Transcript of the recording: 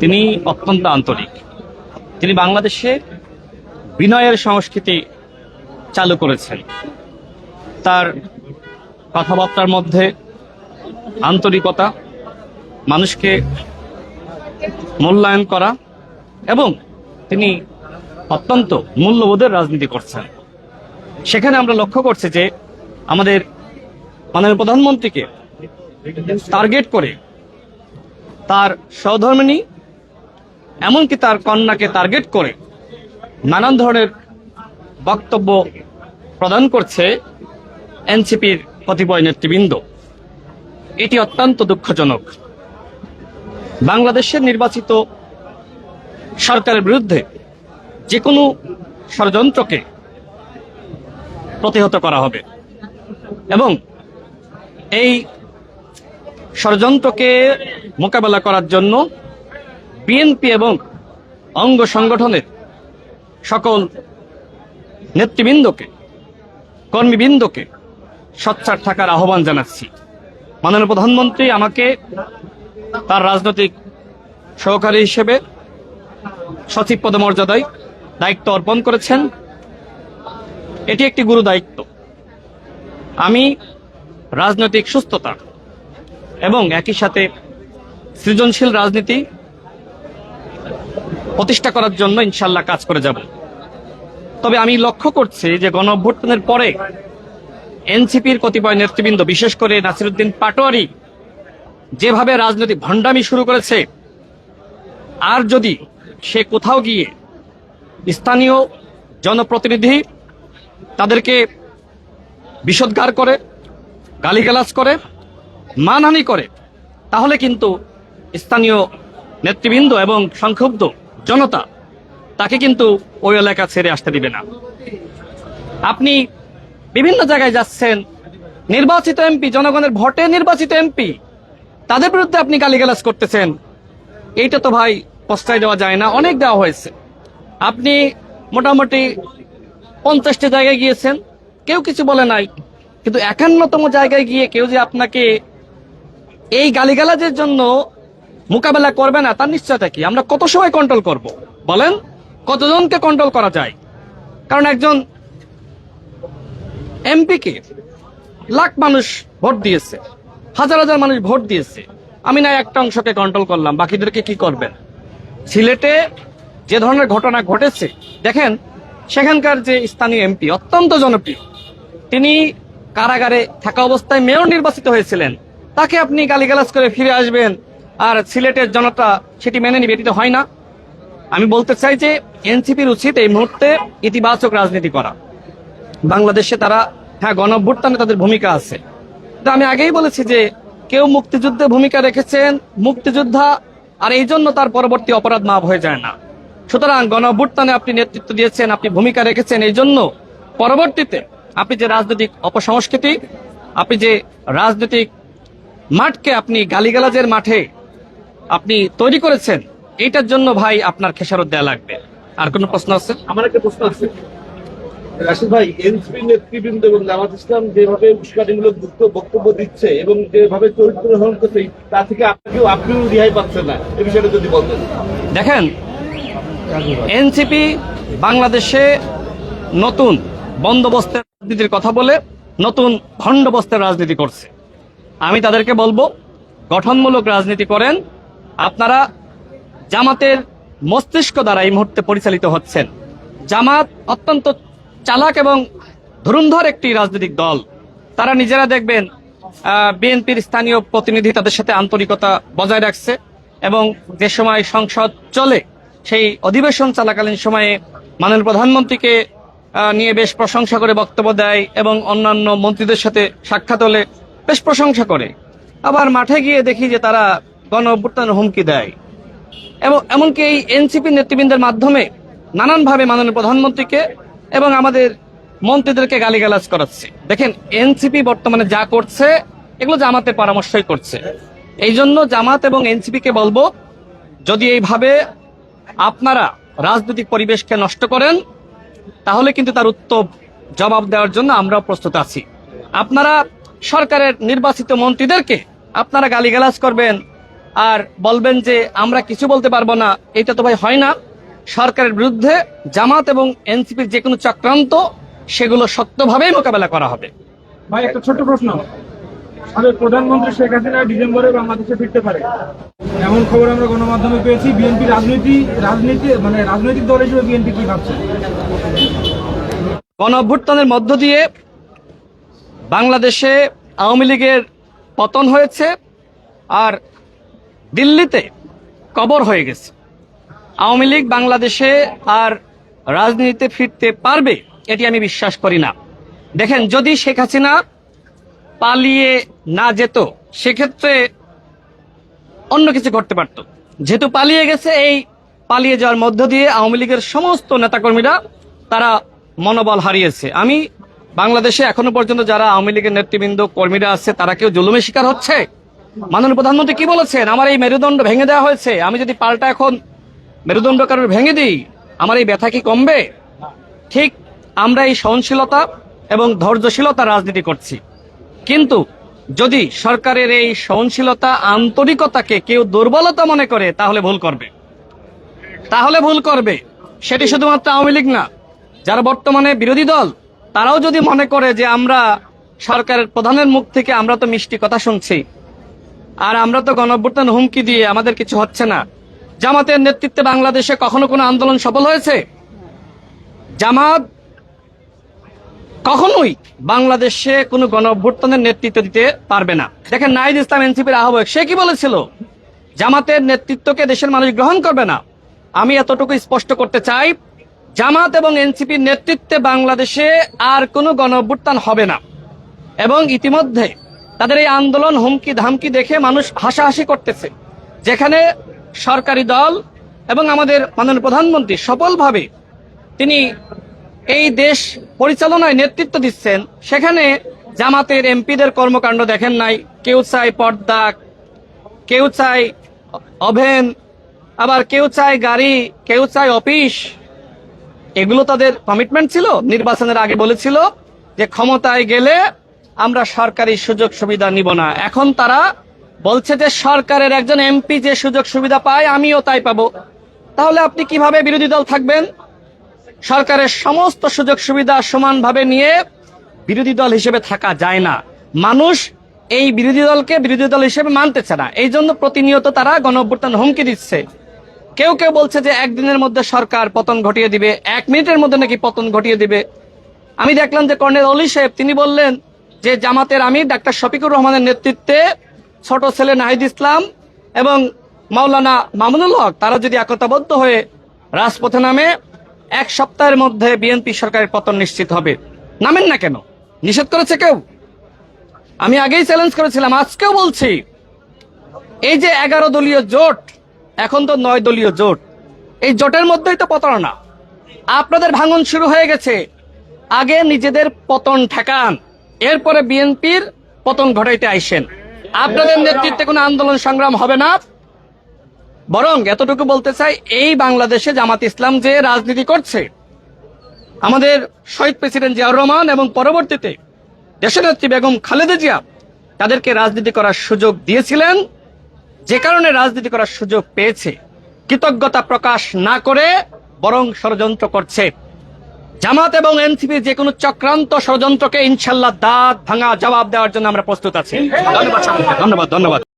তিনি অত্যন্ত আন্তরিক। তিনি বাংলাদেশে বিনয়ের সংস্কৃতি চালু করেছেন। তার কথাবার্তার মধ্যে আন্তরিকতা, মানুষকে মূল্যায়ন করা, এবং তিনি অত্যন্ত মূল্যবোধের রাজনীতি করছেন। সেখানে আমরা লক্ষ্য করছি যে আমাদের মাননীয় প্রধানমন্ত্রীকে টার্গেট করে তার সহধর্মিণী, এমনকি তার কন্যাকে টার্গেট করে নানান ধরনের বক্তব্য প্রদান করছে এনসিপির কতিপয় নেতৃবৃন্দ। এটি অত্যন্ত দুঃখজনক। বাংলাদেশের নির্বাচিত সরকারের বিরুদ্ধে যে কোনো ষড়যন্ত্রকে প্রতিহত করা হবে এবং এই ষড়যন্ত্রকে মোকাবেলা করার জন্য বিএনপি এবং অঙ্গ সংগঠনের সকল নেতৃবৃন্দকে, কর্মীবৃন্দকে সোচ্চার থাকার আহ্বান জানাচ্ছি। মাননীয় প্রধানমন্ত্রী আমাকে তার রাজনৈতিক সহকারী হিসেবে সচিব পদমর্যাদায় দায়িত্ব অর্পণ করেছেন। এটি একটি গুরু দায়িত্ব। আমি রাজনৈতিক সুস্থতা এবং একই সাথে সৃজনশীল রাজনীতি প্রতিষ্ঠা করার জন্য ইনশাল্লাহ কাজ করে যাব। তবে আমি লক্ষ্য করছি যে গণঅভ্যুত্থানের পরে এনসিপির কতিপয় নেতৃবৃন্দ, বিশেষ করে নাসিরউদ্দিন পাটোয়ারি যেভাবে রাজনৈতিক ভণ্ডামি শুরু করেছে, আর যদি সে কোথাও গিয়ে স্থানীয় জনপ্রতিনিধি তাদেরকে বিষোদ্গার করে, গালিগালাজ করে, মানহানি করে, তাহলে কিন্তু স্থানীয় নেতৃবৃন্দ এবং সংক্ষুব্ধ জনতা তাকে কিন্তু ওই এলাকা ছেড়ে আসতে দিবে না। আপনি বিভিন্ন জায়গায় যাচ্ছেন, নির্বাচিত এমপি, জনগণের ভোটে নির্বাচিত এমপি, তাদের বিরুদ্ধে আপনি গালিগালাজ করতেছেন। এইটা তো ভাই প্রশ্রয় দেওয়া যায় না। অনেক দেওয়া হয়েছে। আপনি মোটামুটি 50টি জায়গায় গিয়েছেন, কেউ কিছু বলে নাই, কিন্তু 51তম জায়গায় গিয়ে কেউ যে আপনাকে এই গালিগালাজের জন্য মোকাবেলা করবে না তার নিশ্চয়তা কি? আমরা কত সময় কন্ট্রোল করব বলেন? কতজনকে কন্ট্রোল করা যায়? কারণ একজন এমপিকে লাখ মানুষ ভোট দিয়েছে, হাজার হাজার মানুষ ভোট দিয়েছে। আমি না একটা অংশকে কন্ট্রোল করলাম, বাকিদেরকে কি করবেন? সিলেটে যে ধরনের ঘটনা ঘটেছে দেখেন, সেখানকার যে স্থানীয় এমপি অত্যন্ত জনপ্রিয়, তিনি কারাগারে থাকা অবস্থায় মেয়র নির্বাচিত হয়েছিলেন, তাকে আপনি গালিগালাজ করে ফিরে আসবেন আর সিলেটের জনতা সেটি মেনে নিবে? এটি তো হয় না। আমি বলতে চাই যে এনসিপির উচিত এই মুহূর্তে ইতিবাচক রাজনীতি করা। বাংলাদেশে তারা, হ্যাঁ, গণঅভ্যুত্থানে তাদের ভূমিকা আছে, তো আমি আগেই বলেছি যে কেউ মুক্তিযুদ্ধে ভূমিকা রেখেছেন, মুক্তিযোদ্ধা, আর এই জন্য তার পরবর্তী অপরাধ মাফ হয়ে যায় না। সুতরাং গণঅভ্যুত্থানে আপনি নেতৃত্ব দিয়েছেন, আপনি ভূমিকা রেখেছেন, এই জন্য পরবর্তীতে আপনি যে রাজনৈতিক অপসংস্কৃতি, আপনি যে রাজনৈতিক মাঠকে আপনি গালিগালাজের মাঠে আপনি তৈরি করেছেন, এইটার জন্য ভাই আপনার খেসারত দেয়া লাগবে। আর কোনো প্রশ্ন আছে? আমার একটা প্রশ্ন আছে রাশিদ ভাই, এনসিপি নেতৃবৃন্দ এবং জামাত ইসলাম যেভাবে উস্কানিমূলক বক্তব্য দিচ্ছে এবং যেভাবে চরিত্র গ্রহণ করছে, তা থেকে আপনিও রেহাই পাচ্ছেন না, এই বিষয়টা যদি বলতেন। দেখেন, এনসিপি বাংলাদেশে নতুন বন্দোবস্তের রাজনীতির কথা বলে নতুন খণ্ডবস্তের রাজনীতি করছে। আমি তাদেরকে বলবো, গঠনমূলক রাজনীতি করেন। আপনারা জামাতের মস্তিষ্ক দ্বারা এই মুহূর্তে পরিচালিত হচ্ছেন। জামাত অত্যন্ত চালাক এবং ধুরন্ধর একটি রাজনৈতিক দল। তারা নিজেরা দেখবেন বিএনপির স্থানীয় প্রতিনিধি তাদের সাথে আন্তরিকতা বজায় রাখছে, এবং যে সময় সংসদ চলে সেই অধিবেশন চলাকালীন সময়ে মাননীয় প্রধানমন্ত্রীকে নিয়ে বেশ প্রশংসা করে বক্তব্য দেয় এবং অন্যান্য মন্ত্রীদের সাথে সাক্ষাৎ হলে বেশ প্রশংসা করে। আবার মাঠে গিয়ে দেখি যে তারা গণঅভ্যুত্থানের হুমকি দেয়, এবং এমনকি এই এনসিপি নেতৃবৃন্দের মাধ্যমে নানানভাবে মাননীয় প্রধানমন্ত্রীকে এবং আমাদের মন্ত্রীদেরকে গালিগালাজ করাচ্ছে। দেখেন, এনসিপি বর্তমানে যা করছে এগুলো জামাতের পরামর্শই করছে। এই জন্য জামাত এবং এনসিপিকে বলবো, যদি এইভাবে আপনারা রাজনৈতিক পরিবেশকে নষ্ট করেন, তাহলে কিন্তু তার উত্তম জবাব দেওয়ার জন্য আমরাও প্রস্তুত আছি। আপনারা সরকারের নির্বাচিত মন্ত্রীদেরকে আপনারা গালিগালাজ করবেন, আর বলবেন যে আমরা কিছু বলতে পারবো না, এটা তো ভাই হয় না। সরকারের বিরুদ্ধে জামাত এবং এনসিপির যে কোনো চক্রান্ত সেগুলো শক্তভাবেই মোকাবেলা করা হবে। ভাই একটা ছোট্ট প্রশ্ন, আমাদের প্রধানমন্ত্রী শেখ হাসিনা ডিসেম্বরে বাংলাদেশে ফিরতে পারে এমন খবর আমরা গণমাধ্যমে পেয়েছি। বিএনপি রাজনৈতিক দল হিসেবে বিএনপি কি ভাবছে? গণ অভ্যুত্থানের মধ্য দিয়ে বাংলাদেশে আওয়ামী লীগের পতন হয়েছে, আর দিল্লিতে কবর হয়ে গেছে। আওয়ামী লীগ বাংলাদেশে আর রাজনীতিতে ফিরতে পারবে এটি আমি বিশ্বাস করি না। দেখেন, যদি শেখ হাসিনা পালিয়ে না যেত সেক্ষেত্রে অন্য কিছু করতে পারত। যেহেতু পালিয়ে গেছে, এই পালিয়ে যাওয়ার মধ্য দিয়ে আওয়ামী লীগের সমস্ত নেতাকর্মীরা তারা মনোবল হারিয়েছে। আমি বাংলাদেশে এখনো পর্যন্ত যারা আওয়ামী লীগের নেতৃবৃন্দ কর্মীরা আছে তারা কেউ জুলুমের শিকার হচ্ছে? মাননীয় প্রধানমন্ত্রী কি বলেছেন? আমার এই মেরুদণ্ড ভেঙে দেওয়া হয়েছে, আমি যদি পাল্টা এখন মেরুদণ্ড কারোর ভেঙে দিই আমার এই ব্যথা কি কমবে? ঠিক আমরা এই সহনশীলতা এবং ধৈর্যশীলতা রাজনীতি করছি, কিন্তু যদি সরকারের এই সহনশীলতা আন্তরিকতাকে কেউ দুর্বলতা মনে করে তাহলে ভুল করবে। সেটি শুধুমাত্র আওয়ামী লীগ না, যারা বর্তমানে বিরোধী দল তারাও যদি মনে করে যে আমরা সরকারের প্রধানের মুখ থেকে আমরা তো মিষ্টি কথা শুনছি, আর আমরা তো গণঅভ্যুত্থান হুমকি দিয়ে আমাদের কিছু হচ্ছে না। জামাতের নেতৃত্বে বাংলাদেশে কখনো কোনো আন্দোলন সফল হয়েছে? জামাত কখনোই বাংলাদেশে কোনো গণঅভ্যুত্থানের নেতৃত্ব দিতে পারবে না। দেখেন, নাহিদ ইসলাম এনসিপির আহ্বায়ক, সে কি বলেছিল? জামাতের নেতৃত্বকে দেশের মানুষ গ্রহণ করবে না। আমি এতটুকু স্পষ্ট করতে চাই, জামাত এবং এনসিপির নেতৃত্বে বাংলাদেশে আর কোনো গণঅভ্যুত্থান হবে না। এবং ইতিমধ্যে তাদের এই আন্দোলন হুমকি ধামকি দেখে মানুষ হাসাহাসি করতেছে, যেখানে সরকারি দল এবং আমাদের মাননীয় প্রধানমন্ত্রী সফলভাবে তিনি এই দেশ পরিচালনায় নেতৃত্ব দিচ্ছেন, সেখানে জামাতের এমপিদের কর্মকাণ্ড দেখেন নাই। কেউ চায় পর্দা, কেউ চায় ওভেন, আবার কেউ চায় গাড়ি, কেউ চায় অফিস। এগুলো তাদের কমিটমেন্ট ছিল। নির্বাচনের আগে বলেছিল যে ক্ষমতায় গেলে আমরা সরকারি সুযোগ সুবিধা নিব না। এখন তারা বলছে যে সরকারের একজন এমপি যে সুযোগ সুবিধা পায় আমিও তাই পাবো। তাহলে আপনি কিভাবে বিরোধী দল থাকবেন? সরকারের সমস্ত সুযোগ সুবিধা সমানভাবে নিয়ে বিরোধী দল হিসেবে থাকা যায় না। মানুষ এই বিরোধী দলকে বিরোধী দল হিসেবে মানতেছে না, এই জন্য প্রতিনিয়ত তারা গণঅভ্যুত্থান হুমকি দিচ্ছে। কেউ কেউ বলছে যে একদিনের মধ্যে সরকার পতন ঘটিয়ে দিবে, 1 মিনিটের মধ্যে নাকি পতন ঘটিয়ে দিবে। আমি দেখলাম যে কর্নেল অলি সাহেব তিনি বললেন যে জামাতের আমির ডাক্তার শফিকুর রহমানের নেতৃত্বে ছোট ছেলে নাহিদ ইসলাম এবং মাওলানা মামুনুল হক তারা যদি একতাবদ্ধ হয়ে রাজপথে নামে 1 সপ্তাহের মধ্যে বিএনপি সরকারের পতন নিশ্চিত হবে। নামেন না কেন? নিষেধ করেছে কেউ? আমি আগেই চ্যালেঞ্জ করেছিলাম, আজকেও বলছি, এই যে 11 দলীয় জোট, এখন তো 9 দলীয় জোট, এই জোটের মধ্যেই তো প্রতারণা। আপনাদের ভাঙন শুরু হয়ে গেছে। আগে নিজেদের পতন ঠেকান, এরপরে বিএনপির পতন ঘটাইতে আইসেন। আপনাদের নেতৃত্বে কোনো আন্দোলন সংগ্রাম হবে না। বরং এতটুকু বলতে চাই, এই বাংলাদেশে জামাত ইসলাম যে রাজনীতি করছে, আমাদের শহীদ প্রেসিডেন্ট জিয়াউর রহমান এবং পরবর্তীতে দেশনেত্রী বেগম খালেদা জিয়া তাদেরকে রাজনীতি করার সুযোগ দিয়েছিলেন, যে কারণে রাজনীতি করার সুযোগ পেয়েছে। কৃতজ্ঞতা প্রকাশ না করে বরং ষড়যন্ত্র করছে। জামাত এবং এনসিপির যে কোনো চক্রান্ত ষড়যন্ত্রকে ইনশাল্লাহ দাঁত ভাঙা জবাব দেওয়ার জন্য আমরা প্রস্তুত আছি। ধন্যবাদ।